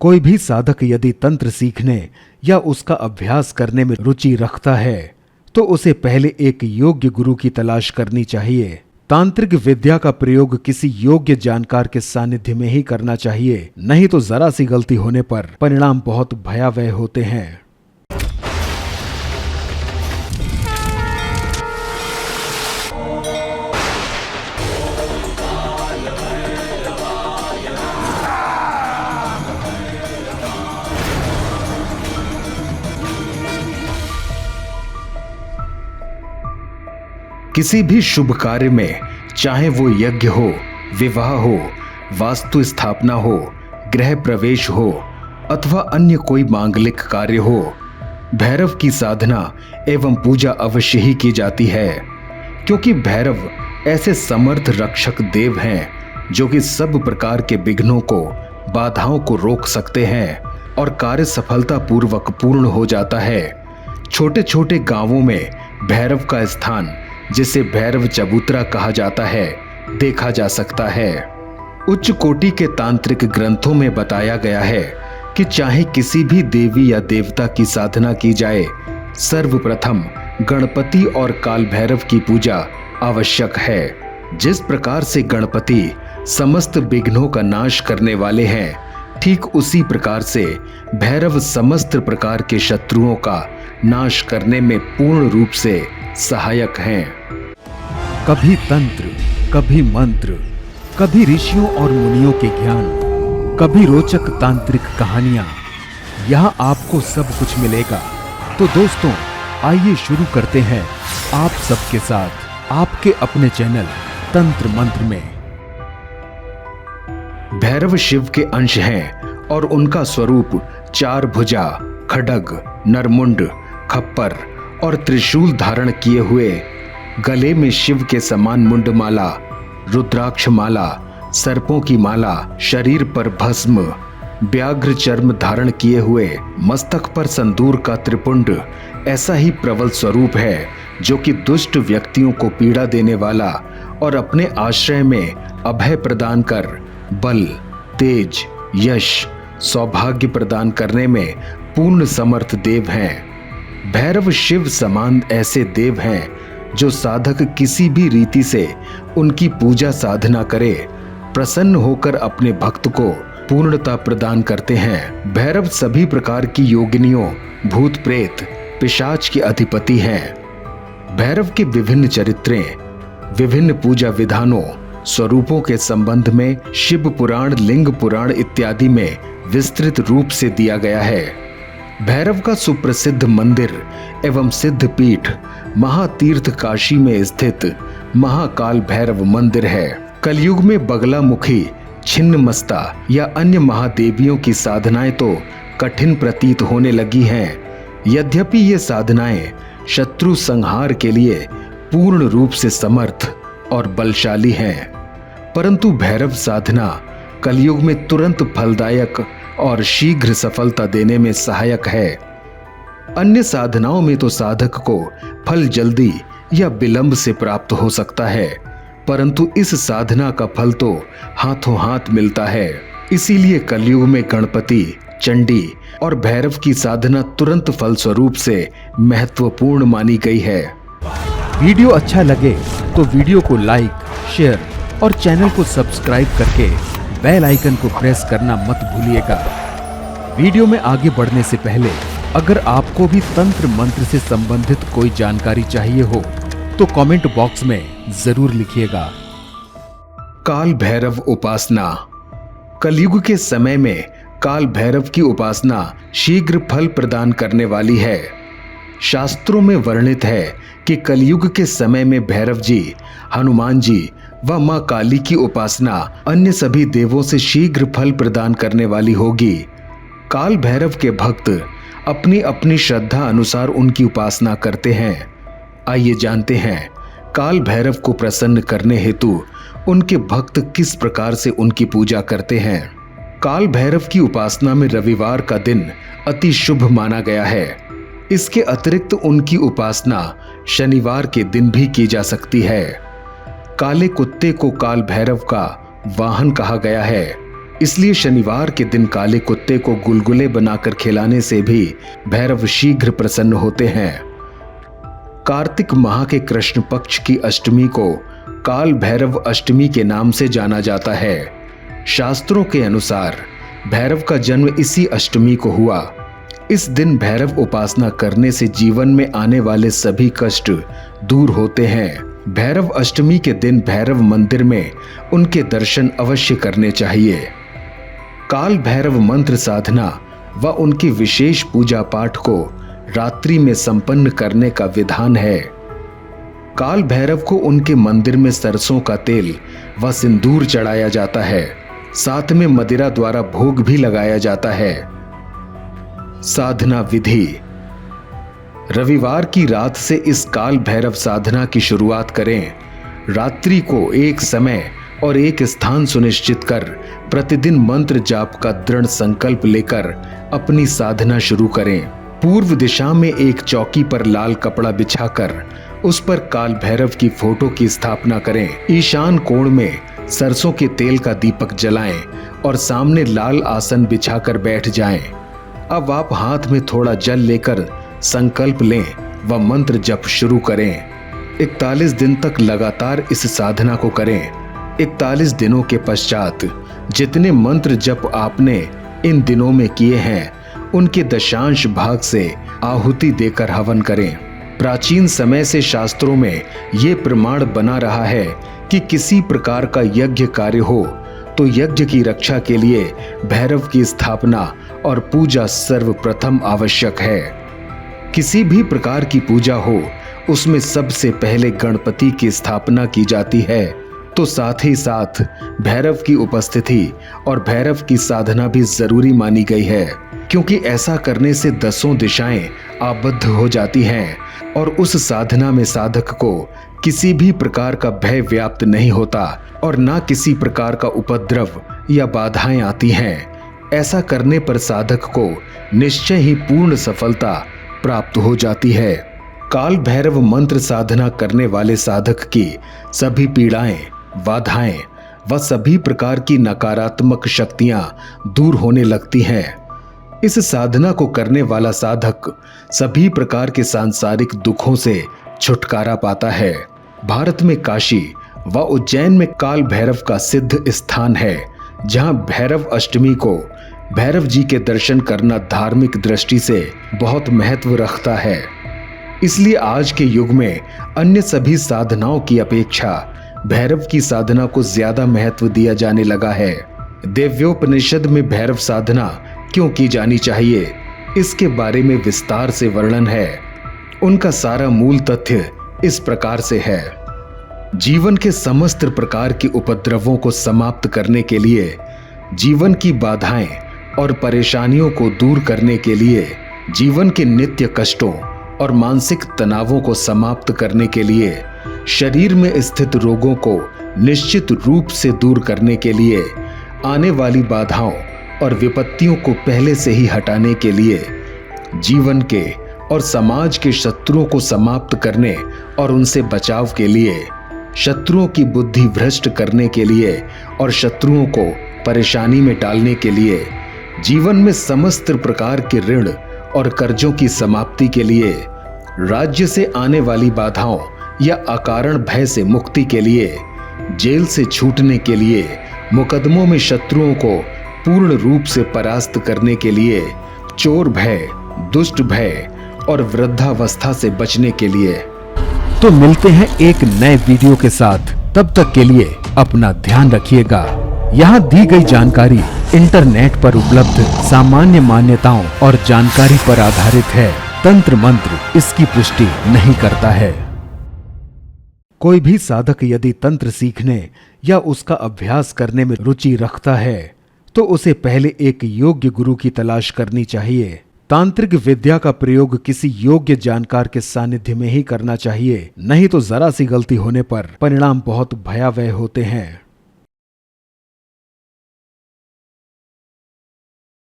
कोई भी साधक यदि तंत्र सीखने या उसका अभ्यास करने में रुचि रखता है तो उसे पहले एक योग्य गुरु की तलाश करनी चाहिए। तांत्रिक विद्या का प्रयोग किसी योग्य जानकार के सानिध्य में ही करना चाहिए, नहीं तो जरा सी गलती होने पर परिणाम बहुत भयावह होते हैं। किसी भी शुभ कार्य में, चाहे वो यज्ञ हो, विवाह हो, वास्तु स्थापना हो, गृह प्रवेश हो अथवा अन्य कोई मांगलिक कार्य हो, भैरव की साधना एवं पूजा अवश्य ही की जाती है, क्योंकि भैरव ऐसे समर्थ रक्षक देव हैं जो कि सब प्रकार के विघ्नों को, बाधाओं को रोक सकते हैं और कार्य सफलतापूर्वक पूर्ण हो जाता है। छोटे छोटे गांवों में भैरव का स्थान, जिसे भैरव चबूतरा कहा जाता है, देखा जा सकता है। उच्च कोटि के तांत्रिक ग्रंथों में बताया गया है कि चाहे किसी भी देवी या देवता की साधना की जाए, सर्वप्रथम गणपति और काल भैरव की पूजा आवश्यक है। जिस प्रकार से गणपति समस्त विघ्नों का नाश करने वाले हैं, ठीक उसी प्रकार से भैरव समस्त प्रकार के शत्रुओं का नाश करने में पूर्ण रूप से सहायक हैं। कभी तंत्र, कभी मंत्र, कभी ऋषियों और मुनियों के ज्ञान, कभी रोचक तांत्रिक कहानियां, यहाँ आपको सब कुछ मिलेगा। तो दोस्तों, आइए शुरू करते हैं आप सबके साथ आपके अपने चैनल तंत्र मंत्र में। भैरव शिव के अंश हैं और उनका स्वरूप चार भुजा, खड्ग, नरमुंड, खप्पर और त्रिशूल धारण किए हुए, गले में शिव के समान मुंडमाला, रुद्राक्ष माला, सर्पों की माला, शरीर पर भस्म, व्याघ्र चर्म धारण किए हुए, मस्तक पर संदूर का त्रिपुंड, ऐसा ही प्रबल स्वरूप है जो कि दुष्ट व्यक्तियों को पीड़ा देने वाला और अपने आश्रय में अभय प्रदान कर बल, तेज, यश, सौभाग्य प्रदान करने में पूर्ण समर्थ देव हैं। भैरव शिव समान ऐसे देव हैं जो साधक किसी भी रीति से उनकी पूजा साधना करे, प्रसन्न होकर अपने भक्त को पूर्णता प्रदान करते हैं। भैरव सभी प्रकार की योगिनियों, भूत प्रेत, पिशाच के अधिपति हैं। भैरव के विभिन्न चरित्रें, विभिन्न पूजा विधानों, स्वरूपों के संबंध में शिव पुराण, लिंग पुराण इत्यादि में विस्तृत रूप से दिया गया है। भैरव का सुप्रसिद्ध मंदिर एवं सिद्ध पीठ महातीर्थ काशी में स्थित महाकाल भैरव मंदिर है। कलयुग में बगलामुखी, छिन्नमस्ता या अन्य महादेवियों की साधनाएं तो कठिन प्रतीत होने लगी हैं। यद्यपि ये साधनाएं शत्रु संहार के लिए पूर्ण रूप से समर्थ और बलशाली हैं, परंतु भैरव साधना कलयुग में तुरंत फलदायक और शीघ्र सफलता देने में सहायक है। अन्य साधनाओं में तो साधक को फल जल्दी या विलंब से प्राप्त हो सकता है, परंतु इस साधना का फल तो हाथों हाथ मिलता है। इसीलिए कलयुग में गणपति, चंडी और भैरव की साधना तुरंत फल स्वरूप से महत्वपूर्ण मानी गई है। वीडियो अच्छा लगे तो वीडियो को लाइक, शेयर और चैनल को सब्सक्राइब करके बेल आइकन को प्रेस करना मत भूलिएगा। वीडियो में आगे बढ़ने से पहले अगर आपको भी तंत्र मंत्र से संबंधित कोई जानकारी चाहिए हो तो कमेंट बॉक्स में जरूर लिखिएगा। काल भैरव उपासना। कलयुग के समय में काल भैरव की उपासना शीघ्र फल प्रदान करने वाली है। शास्त्रों में वर्णित है कि कलयुग के समय में भैरव जी, हनुमान जी व मां काली की उपासना अन्य सभी देवों से शीघ्र फल प्रदान करने वाली होगी। काल भैरव के भक्त अपनी अपनी श्रद्धा अनुसार उनकी उपासना करते हैं। आइए जानते हैं काल भैरव को प्रसन्न करने हेतु उनके भक्त किस प्रकार से उनकी पूजा करते हैं। काल भैरव की उपासना में रविवार का दिन अति शुभ माना गया है। इसके अतिरिक्त उनकी उपासना शनिवार के दिन भी की जा सकती है। काले कुत्ते को काल भैरव का वाहन कहा गया है, इसलिए शनिवार के दिन काले कुत्ते को गुलगुले बनाकर खिलाने से भी भैरव शीघ्र प्रसन्न होते हैं। कार्तिक माह के कृष्ण पक्ष की अष्टमी को काल भैरव अष्टमी के नाम से जाना जाता है। शास्त्रों के अनुसार भैरव का जन्म इसी अष्टमी को हुआ। इस दिन भैरव उपासना करने से जीवन में आने वाले सभी कष्ट दूर होते हैं। भैरव अष्टमी के दिन भैरव मंदिर में उनके दर्शन अवश्य करने चाहिए। काल भैरव मंत्र साधना व उनकी विशेष पूजा पाठ को रात्रि में संपन्न करने का विधान है। काल भैरव को उनके मंदिर में सरसों का तेल व सिंदूर चढ़ाया जाता है। साथ में मदिरा द्वारा भोग भी लगाया जाता है। साधना विधि। रविवार की रात से इस काल भैरव साधना की शुरुआत करें। रात्रि को एक समय और एक स्थान सुनिश्चित कर प्रतिदिन मंत्र जाप का दृढ़ संकल्प लेकर अपनी साधना शुरू करें। पूर्व दिशा में एक चौकी पर लाल कपड़ा बिछाकर उस पर काल भैरव की फोटो की स्थापना करें। ईशान कोण में सरसों के तेल का दीपक जलाएं और सामने लाल आसन बिछाकर बैठ जाएं। अब आप हाथ में थोड़ा जल लेकर संकल्प लें व मंत्र जप शुरू करें। 41 दिन तक लगातार इस साधना को करें। 41 दिनों के पश्चात जितने मंत्र जप आपने इन दिनों में किए हैं उनके दशांश भाग से आहुति देकर हवन करें। प्राचीन समय से शास्त्रों में ये प्रमाण बना रहा है कि किसी प्रकार का यज्ञ कार्य हो तो यज्ञ की रक्षा के लिए भैरव की स्थापना और पूजा सर्वप्रथम आवश्यक है। किसी भी प्रकार की पूजा हो उसमें सबसे पहले गणपति की स्थापना की जाती है, तो साथ ही साथ भैरव की उपस्थिति और भैरव की साधना भी जरूरी मानी गई है, क्योंकि ऐसा करने से 10 दिशाएं आबद्ध हो जाती हैं और उस साधना में साधक को किसी भी प्रकार का भय व्याप्त नहीं होता और ना किसी प्रकार का उपद्रव या बाधाएं आती हैं। ऐसा करने पर साधक को निश्चय ही पूर्ण सफलता प्राप्त हो जाती है। काल भैरव मंत्र साधना करने वाले साधक की सभी पीड़ाएं, बाधाएं व सभी प्रकार की नकारात्मक शक्तियां दूर होने लगती हैं। इस साधना को करने वाला साधक सभी प्रकार के सांसारिक दुखों से छुटकारा पाता है। भारत में काशी व उज्जैन में काल भैरव का सिद्ध स्थान है, जहां भैरव अष्टमी को भैरव जी के दर्शन करना धार्मिक दृष्टि से बहुत महत्व रखता है। इसलिए आज के युग में अन्य सभी साधनाओं की अपेक्षा भैरव की साधना को ज्यादा महत्व दिया जाने लगा है। देव्योपनिषद में भैरव साधना क्यों की जानी चाहिए, इसके बारे में विस्तार से वर्णन है। उनका सारा मूल तथ्य इस प्रकार से है। जीवन के समस्त प्रकार के उपद्रवों को समाप्त करने के लिए, जीवन की बाधाएं और परेशानियों को दूर करने के लिए, जीवन के नित्य कष्टों और मानसिक तनावों को समाप्त करने के लिए, शरीर में स्थित रोगों को निश्चित रूप से दूर करने के लिए, आने वाली बाधाओं और विपत्तियों को पहले से ही हटाने के लिए, जीवन के और समाज के शत्रुओं को समाप्त करने और उनसे बचाव के लिए, शत्रुओं की बुद्धि भ्रष्ट करने के लिए और शत्रुओं को परेशानी में डालने के लिए, जीवन में समस्त प्रकार के ऋण और कर्जों की समाप्ति के लिए, राज्य से आने वाली बाधाओं या अकारण भय से मुक्ति के लिए, जेल से छूटने के लिए, मुकदमों में शत्रुओं को पूर्ण रूप से परास्त करने के लिए, चोर भय, दुष्ट भय और वृद्धावस्था से बचने के लिए। तो मिलते हैं एक नए वीडियो के साथ, तब तक के लिए अपना ध्यान रखिएगा। यहाँ दी गई जानकारी इंटरनेट पर उपलब्ध सामान्य मान्यताओं और जानकारी पर आधारित है। तंत्र मंत्र इसकी पुष्टि नहीं करता है। कोई भी साधक यदि तंत्र सीखने या उसका अभ्यास करने में रुचि रखता है तो उसे पहले एक योग्य गुरु की तलाश करनी चाहिए। तांत्रिक विद्या का प्रयोग किसी योग्य जानकार के सानिध्य में ही करना चाहिए, नहीं तो जरा सी गलती होने पर परिणाम बहुत भयावह होते हैं।